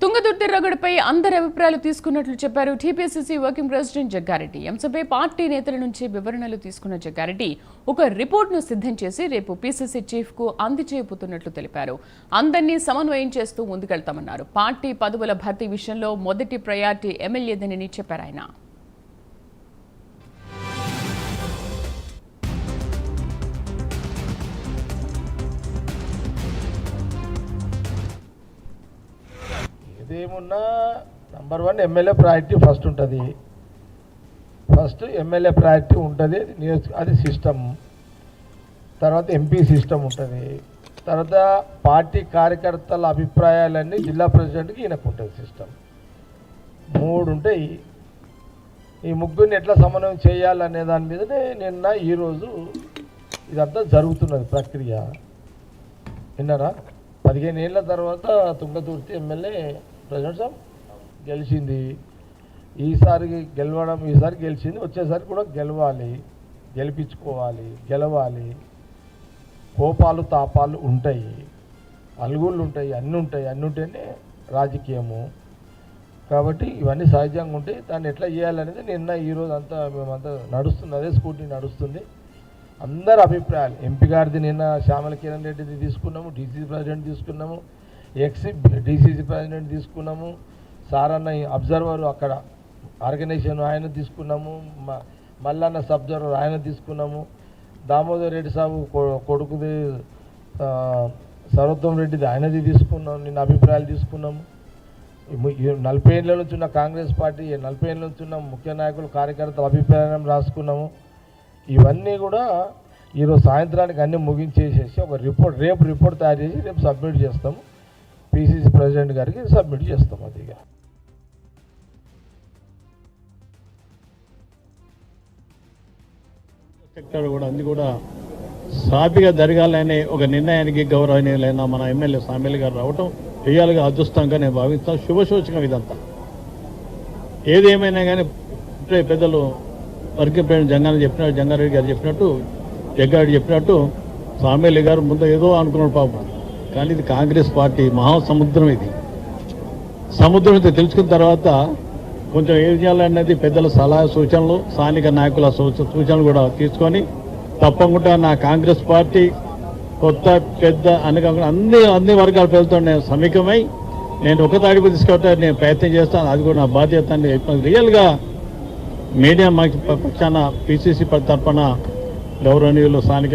తుంగతుర్తి రగడపై అందరి అభిప్రాయాలు తీసుకున్నట్లు చెప్పారు టీపీసీసీ వర్కింగ్ ప్రెసిడెంట్ జగ్గారెడ్డి. ఎంసపై పార్టీ నేతల నుంచి వివరణలు తీసుకున్న జగ్గారెడ్డి ఒక రిపోర్టును సిద్ధం చేసి రేపు పీసీసీ చీఫ్ కు అందజేయబోతున్నట్లు తెలిపారు. అందరినీ సమన్వయం చేస్తూ ముందుకెళ్తామన్నారు. పార్టీ పదవుల భర్తీ విషయంలో మొదటి ప్రయారిటీ ఎమ్మెల్యేదని చెప్పారు ఆయన. ఏమున్నా నంబర్ 1 ఎమ్మెల్యే ప్రయారిటీ ఫస్ట్ ఉంటుంది. ఫస్ట్ ఎమ్మెల్యే ప్రయారిటీ ఉంటుంది, అది సిస్టమ్. తర్వాత ఎంపీ సిస్టమ్ ఉంటుంది. తర్వాత పార్టీ కార్యకర్తల అభిప్రాయాలన్నీ జిల్లా ప్రెసిడెంట్కి ఈయనకు ఉంటుంది సిస్టమ్. 3 ఉంటాయి. ఈ ముగ్గురిని ఎట్లా సమన్వయం చేయాలనే దాని మీదనే నిన్న ఈరోజు ఇదంతా జరుగుతున్నది ప్రక్రియ. విన్నారా? 15 ఏళ్ళ తర్వాత తుంగతుర్తి ఎమ్మెల్యే ప్రెసిడెంట్ సాబ్ గెలిచింది. ఈసారి గెలిచింది. వచ్చేసరికి కూడా గెలవాలి. కోపాలు తాపాలు ఉంటాయి, అలుగుళ్ళు ఉంటాయి, అన్నీ ఉంటేనే రాజకీయము. కాబట్టి ఇవన్నీ సహజంగా ఉంటాయి. దాన్ని ఎట్లా చేయాలనేది నిన్న ఈరోజు మేమంతా నడుస్తుంది, అదే స్కూటీ నడుస్తుంది. అందరు అభిప్రాయాలు, ఎంపీ గారిది నిన్న శ్యామల కిరణ్ రెడ్డిది తీసుకున్నాము, డీసీసీ ప్రెసిడెంట్ తీసుకున్నాము, డీసీసీ ప్రెసిడెంట్ తీసుకున్నాము, సారన్న అబ్జర్వర్ అక్కడ ఆర్గనైజేషన్ ఆయన తీసుకున్నాము, మల్లన్న సబ్జర్వర్ ఆయన తీసుకున్నాము, దామోదర్ రెడ్డి సాబు కొడుకుది సర్వోత్తమ్ రెడ్డిది ఆయనది తీసుకున్నాము. నిన్న అభిప్రాయాలు తీసుకున్నాము. 40 ఏళ్ళ నుంచి ఉన్న కాంగ్రెస్ పార్టీ, 40 ఏళ్ళ నుంచి ఉన్న ముఖ్య నాయకులు కార్యకర్తల అభిప్రాయం రాసుకున్నాము. ఇవన్నీ కూడా ఈరోజు సాయంత్రానికి అన్నీ ముగించేసేసి ఒక రేపు రిపోర్ట్ తయారు చేసి రేపు సబ్మిట్ చేస్తాము. పీసీసీ ప్రెసిడెంట్ గారికి సబ్మిట్ చేస్తాం. అదిగా సెక్టర్ కూడా అన్ని కూడా సాఫీగా జరగాలనే ఒక నిర్ణయానికి గౌరవనీయులైన మన ఎమ్మెల్యే సామెల్ గారు రావటం చేయాలిగా అదృష్టంగా నేను భావిస్తాను. శుభసూచకం ఇదంతా. ఏదేమైనా కానీ పెద్దలు వర్కింగ్ ప్రెసిడెంట్ జంగారెడ్డి గారు చెప్పినట్టు సామెల్ గారు ముందు ఏదో అనుకున్నాడు పాపం. కానీ ఇది కాంగ్రెస్ పార్టీ మహాసముద్రం. ఇది సముద్రం అయితే తెలుసుకున్న తర్వాత కొంచెం ఏం చేయాలనేది పెద్దల సలహా సూచనలు, స్థానిక నాయకుల సూచనలు కూడా తీసుకొని తప్పకుండా నా కాంగ్రెస్ పార్టీ కొత్త పెద్ద అన్ని వర్గాల ప్రజలతో నేను సమీకమై నేను ఒక తాడిపై తీసుకోవటానికి నేను ప్రయత్నం చేస్తాను. అది కూడా నా బాధ్యత. రియల్గా మీడియా పక్షాన పీసీసీ తరఫున గౌరవనీయులు స్థానిక